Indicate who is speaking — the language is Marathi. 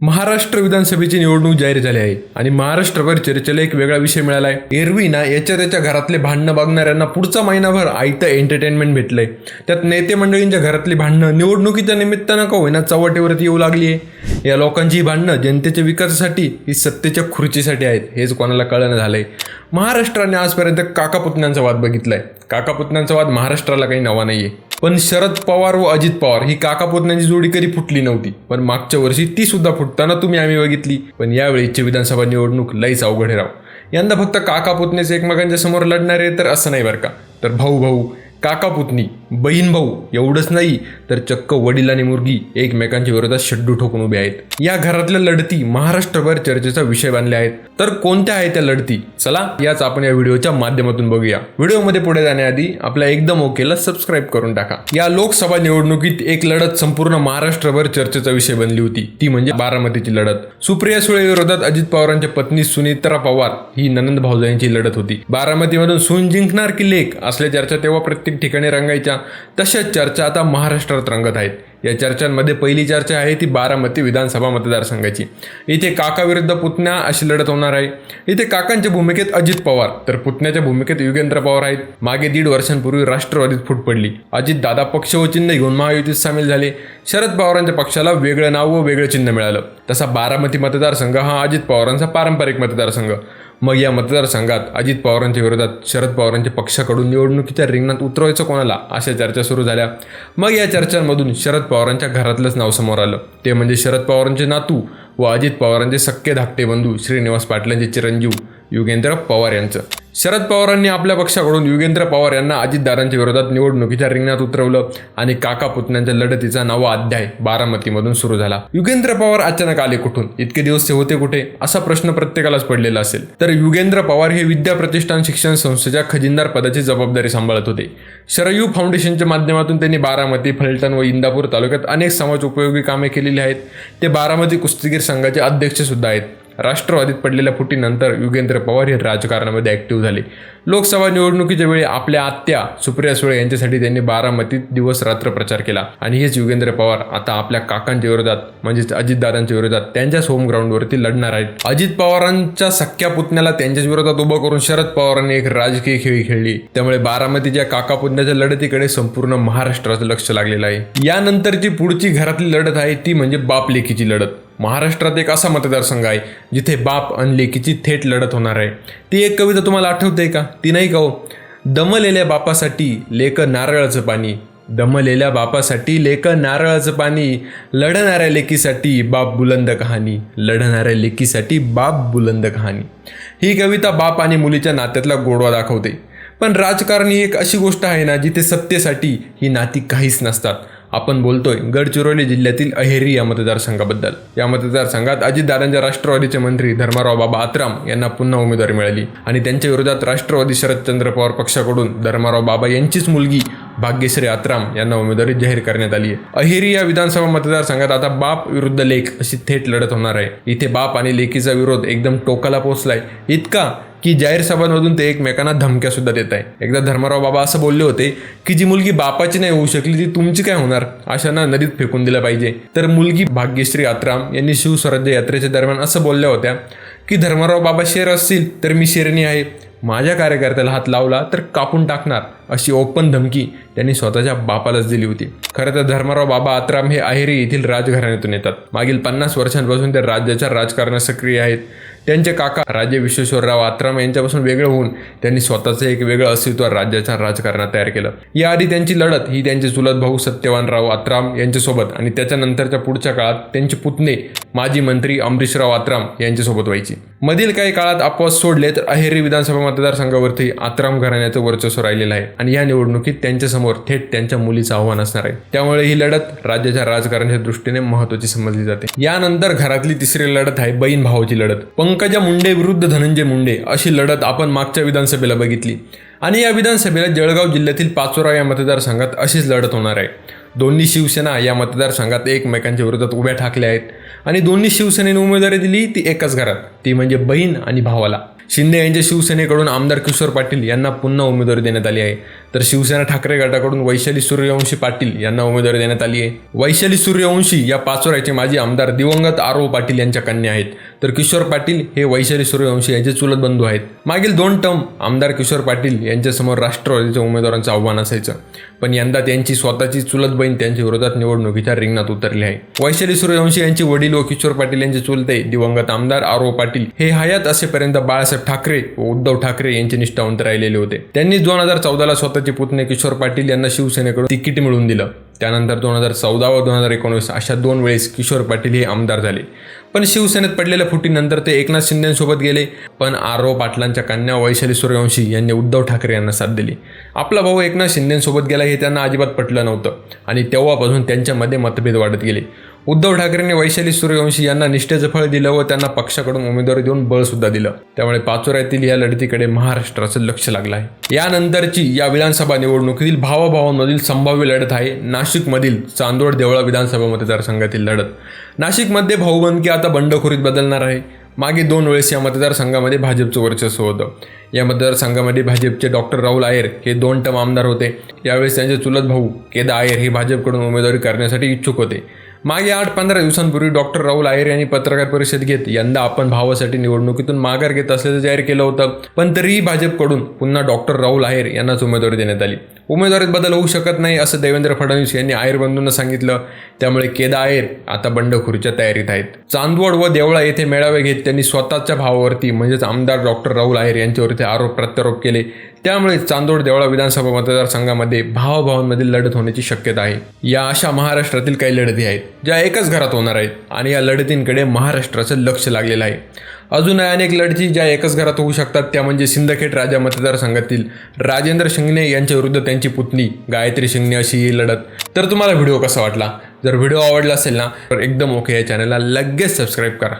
Speaker 1: महाराष्ट्र विधानसभेची निवडणूक जाहीर झाली आहे आणि महाराष्ट्रभर चर्चेला एक वेगळा विषय मिळाला आहे. एरवी ना याच्या त्याच्या घरातले भांडणं बघणाऱ्यांना पुढचा महिनाभर आयतं एंटरटेनमेंट भेटलंय. त्यात नेते मंडळींच्या घरातली भांडणं निवडणुकीच्या निमित्तानं का होईना चव्हाटीवरती येऊ लागली आहे. या लोकांची ही भांडणं जनतेच्या विकासासाठी ही सत्तेच्या खुर्चीसाठी आहेत हेच कोणाला कळणं झालंय. महाराष्ट्राने आजपर्यंत काकापुतण्यांचा वाद बघितलाय. काकापुतण्यांचा वाद महाराष्ट्राला काही नवा नाहीये. पण शरद पवार व अजित पवार ही काकापुतण्यांची जोडी कधी फुटली नव्हती. पण मागच्या वर्षी ती सुद्धा फुटताना आम्ही बघितली. पण यावेळीची विधानसभा निवडणूक लईच अवघड राव. यंदा फक्त काकापुतणेच एकमेकांच्या समोर लढणारे तर असं नाही बरं का, तर भाऊ भाऊ, काका पुतणी, बहीण भाऊ एवढंच नाही तर चक्क वडील आणि मुलगी एकमेकांच्या विरोधात शड्डू ठोकून उभे आहेत. या घरातल्या लढती महाराष्ट्रभर चर्चेचा विषय बनल्या आहेत. तर कोणत्या आहेत त्या लढती, चला याच आपण या व्हिडिओच्या माध्यमातून बघूया. व्हिडिओमध्ये पुढे जाण्याआधी आपल्या एकदम ओकेला सबस्क्राईब करून टाका. या लोकसभा निवडणुकीत एक लढत संपूर्ण महाराष्ट्रभर चर्चेचा विषय बनली होती, ती म्हणजे बारामतीची लढत. सुप्रिया सुळे विरोधात अजित पवारांच्या पत्नी सुनीत्रा पवार ही ननंद भाऊजाईंची लढत होती. बारामतीमधून सून जिंकणार की लेक असल्या चर्चा तेव्हा प्रत्येक ठिकाणी रंगायच्या. तशाच चर्चा आता महाराष्ट्रात रंगत आहेत. या चर्चांमध्ये पहिली चर्चा आहे ती बारामती विधानसभा मतदारसंघाची. इथे काका विरुद्ध पुतण्या अशी लढत होणार आहे. इथे काकांच्या भूमिकेत अजित पवार तर पुतण्याच्या भूमिकेत युगेंद्र पवार आहेत. मागे 1.5 वर्षांपूर्वी राष्ट्रवादीत फूट पडली. अजित दादा पक्ष व चिन्ह घेऊन महायुतीत सामील झाले. शरद पवारांच्या पक्षाला वेगळं नाव व वेगळं चिन्ह मिळालं. तसा बारामती मतदारसंघ हा अजित पवारांचा पारंपरिक मतदारसंघ. मग या मतदारसंघात अजित पवारांच्या विरोधात शरद पवारांच्या पक्षाकडून निवडणुकीच्या रिंगणात उतरवायचं कोणाला अशा चर्चा सुरू झाल्या. मग या चर्चांमधून शरद पवारांच्या घरातलंच नाव समोर आलं. ते म्हणजे शरद पवारांचे नातू व अजित पवारांचे सख्खे धाकटे बंधू श्रीनिवास पाटलांचे चिरंजीव युगेंद्र पवार यांचं. शरद पवारांनी आपल्या पक्षाकडून युगेंद्र पवार यांना अजितदादांच्या विरोधात निवडणुकीच्या रिंगणात उतरवलं आणि काका पुतण्यांच्या लढतीचा नवा अध्याय बारामतीमधून सुरू झाला. युगेंद्र पवार अचानक आले कुठून, इतके दिवस ते होते कुठे, असा प्रश्न प्रत्येकालाच पडलेला असेल. तर युगेंद्र पवार हे विद्या प्रतिष्ठान शिक्षण संस्थेच्या खजिनदार पदाची जबाबदारी सांभाळत होते. शरयू फाउंडेशनच्या माध्यमातून त्यांनी बारामती, फलटण व इंदापूर तालुक्यात अनेक समाज उपयोगी कामे केलेली आहेत. ते बारामती कुस्तीगीर संघाचे अध्यक्ष सुद्धा आहेत. राष्ट्रवादीत पडलेल्या फुटीनंतर युगेंद्र पवार हे राजकारणामध्ये ॲक्टिव्ह झाले. लोकसभा निवडणुकीच्या वेळी आपल्या आत्या सुप्रिया सुळे यांच्यासाठी त्यांनी बारामतीत दिवस रात्र प्रचार केला. आणि हेच युगेंद्र पवार आता आपल्या काकांच्या विरोधात म्हणजेच अजितदादांच्या विरोधात त्यांच्याच होम ग्राउंडवरती लढणार आहेत. अजित पवारांच्या सख्या पुतण्याला त्यांच्याच विरोधात उभं करून शरद पवारांनी एक राजकीय खेळी खेळली. त्यामुळे बारामतीच्या काका पुतण्याच्या लढतीकडे संपूर्ण महाराष्ट्राचं लक्ष लागलेलं आहे. यानंतरची पुढची घरातली लढत आहे ती म्हणजे बाप लेकीची लढत. महाराष्ट्रात एक असा मतदारसंघ आहे जिथे बाप आणि लेकीची थेट लढत होणार आहे. ती एक कविता तुम्हाला आठवते का? ती नाही का हो, दमलेल्या बापासाठी लेक नारळाचं पाणी, दमलेल्या बापासाठी लेक नारळाचं पाणी, लढणाऱ्या लेकीसाठी बाप बुलंद कहाणी, लढणाऱ्या लेकीसाठी बाप बुलंद कहाणी. ही कविता बाप आणि मुलीच्या नात्यातला गोडवा दाखवते. पण राजकारण ही एक अशी गोष्ट आहे ना जिथे सत्तेसाठी ही नाती काहीच नसतात. आपण बोलतोय गडचिरोली जिल्ह्यातील अहेरी या मतदारसंघाबद्दल. या मतदारसंघात अजितदादांच्या राष्ट्रवादीचे मंत्री धर्माराव बाबा आत्राम यांना पुन्हा उमेदवारी मिळाली आणि त्यांच्या विरोधात राष्ट्रवादी शरदचंद्र पवार पक्षाकडून धर्माराव बाबा यांचीच मुलगी भाग्यश्री आत्राम यांना उमेदवारी जाहीर करण्यात आली आहे. अहेरी या विधानसभा मतदारसंघात आता बाप विरुद्ध लेक अशी थेट लढत होणार आहे. इथे बाप आणि लेकीचा विरोध एकदम टोकाला पोहोचलाय, इतका की जाहीर सभांमधून ते एकमेकांना धमक्या सुद्धा देत आहे. एकदा धर्माराव बाबा असं बोलले होते की जी मुलगी बापाची नाही होऊ शकली ती तुमची काय होणार, अशांना नदीत फेकून दिलं पाहिजे. तर मुलगी भाग्यश्री आत्राम यांनी शिवस्वराज्य यात्रेच्या दरम्यान असं बोलल्या होत्या की धर्माराव बाबा शेर असतील तर मी शेरणी आहे, माझ्या कार्यकर्त्याला हात लावला तर कापून टाकणार, अशी ओपन धमकी त्यांनी स्वतःच्या बापालाच दिली होती. खरं तर धर्माराव बाबा आत्राम हे अहेरी येथील राजघराण्यातून येतात. मागील 50 वर्षांपासून ते राज्याच्या राजकारणात सक्रिय आहेत. त्यांचे काका राजे विश्वेश्वरराव आत्राम यांच्यापासून वेगळं होऊन त्यांनी स्वतःचं एक वेगळं अस्तित्व राज्याच्या राजकारणात तयार केलं. याआधी त्यांची लढत ही त्यांचे चुलत भाऊ सत्यवानराव आत्राम यांच्यासोबत आणि त्याच्यानंतरच्या पुढच्या काळात त्यांचे पुतणे माजी मंत्री अमरीशराव आत्राम यांच्यासोबत व्हायची. मधील काही काळात अपवाद सोडले तर अहेरी विधानसभा मतदारसंघावरती आत्राम घराण्याचं वर्चस्व राहिलेलं आहे आणि या निवडणुकीत त्यांच्यासमोर थेट त्यांच्या मुलीचं आव्हान असणार आहे. त्यामुळे ही लढत राज्याच्या राजकारणाच्या दृष्टीने महत्त्वाची समजली जाते. यानंतर घरातली तिसरी लढत आहे बहीण भावाची लढत. पंकजा मुंडे विरुद्ध धनंजय मुंडे अशी लढत आपण मागच्या विधानसभेला बघितली आणि या विधानसभेला जळगाव जिल्ह्यातील पाचोरा या मतदारसंघात अशीच लढत होणार आहे. दोन्ही शिवसेना या मतदारसंघात एकमेकांच्या विरोधात उभ्या ठाकल्या आहेत आणि दोन्ही शिवसेनेने उमेदवारी दिली ती एकाच घरात, ती म्हणजे बहीण आणि भावाला. शिंदे यांच्या शिवसेनेकडून आमदार किशोर पाटील यांना पुन्हा उमेदवारी देण्यात आली आहे. तर शिवसेना ठाकरे गटाकडून वैशाली सूर्यवंशी पाटील यांना उमेदवारी देण्यात आली आहे. वैशाली सूर्यवंशी या पाचोऱ्याचे माजी आमदार दिवंगत आरव पाटील यांच्या कन्या आहेत, तर किशोर पाटील हे वैशाली सूर्यवंशी यांचे चुलत बंधू आहेत. मागील 2 टर्म आमदार किशोर पाटील यांच्यासमोर राष्ट्रवादीच्या उमेदवारांचं आव्हान असायचं, पण यंदा त्यांची स्वतःची चुलत बहीण त्यांच्या विरोधात निवडणुकीच्या रिंगणात उतरली आहे. वैशाली सूर्यवंशी यांचे वडील व किशोर पाटील यांचे चुलते दिवंगत आमदार आरव पाटील हे हयात असेपर्यंत बाळासाहेब ठाकरे व उद्धव ठाकरे यांचे निष्ठावंत राहिलेले होते. त्यांनी 2014ला स्वतःचे पुतणे किशोर पाटील यांना शिवसेनेकडून तिकीट मिळवून दिलं. त्यानंतर 2014 व 2019 अशा 2 वेळेस किशोर पाटील हे आमदार झाले. पण शिवसेनेत पडलेल्या फुटीनंतर ते एकनाथ शिंदेसोबत गेले. पण आरव पाटलांच्या कन्या वैशाली सूर्यवंशी यांनी उद्धव ठाकरे यांना साथ दिली. आपला भाऊ एकनाथ शिंदेसोबत गेला हे त्यांना अजिबात पटलं नव्हतं आणि तेव्हापासून त्यांच्यामध्ये मतभेद वाढत गेले. उद्धव ठाकरेंनी वैशाली सूर्यवंशी यांना निष्ठेचं फळ दिलं व त्यांना पक्षाकडून उमेदवारी देऊन बळसुद्धा दिलं. त्यामुळे पाचोऱ्यातील या लढतीकडे महाराष्ट्राचं लक्ष लागलं आहे. यानंतरची या विधानसभा निवडणुकीतील भावाभावांमधील संभाव्य लढत आहे नाशिकमधील चांदवड देवळा विधानसभा मतदारसंघातील लढत. नाशिकमध्ये भाऊबंदकी आता बंडखोरीत बदलणार आहे. मागे 2 वेळेस या मतदारसंघामध्ये भाजपचं वर्चस्व होतं. या मतदारसंघामध्ये भाजपचे डॉक्टर राहुल आयर हे 2 टर्म आमदार होते. यावेळेस त्यांचे चुलत भाऊ केदा आयर हे भाजपकडून उमेदवारी करण्यासाठी इच्छुक होते. मागे 8-15 दिवसांपूर्वी डॉक्टर राहुल आयर यांनी पत्रकार परिषद घेत यंदा आपण भावासाठी निवडणुकीतून माघार घेत असल्याचं जाहीर केलं होतं. पण तरीही भाजपकडून पुन्हा डॉक्टर राहुल आयर यांनाच उमेदवारी देण्यात आली. उमेदवारीत बदल होऊ शकत नाही असं देवेंद्र फडणवीस यांनी आयर बंधूंना सांगितलं. त्यामुळे केदा आयर आता बंडखोरीच्या तयारीत आहेत. चांदवड व देवळा येथे मेळावे घेत त्यांनी स्वतःच्या भावावरती म्हणजेच आमदार डॉक्टर राहुल आयर यांच्यावरती आरोप प्रत्यारोप केले. त्यामुळे चांदवड देवळा विधानसभा मतदारसंघामध्ये भावाभावांमधील लढत होण्याची शक्यता आहे. या अशा महाराष्ट्रातील काही लढती आहेत ज्या एकाच घरात होणार आहेत आणि या लढतींकडे महाराष्ट्राचं लक्ष लागलेलं आहे. अजून अनेक लढती ज्या एकाच घरात होऊ शकतात, त्या म्हणजे सिंदखेड राजा मतदारसंघातील राजेंद्र शिंगणे यांच्या विरुद्ध त्यांची पुतणी गायत्री शिंगणे अशी ही लढत. तर तुम्हाला व्हिडिओ कसा वाटला? जर व्हिडिओ आवडला असेल ना तर एकदम ओके या चॅनलला लगेच सबस्क्राईब करा.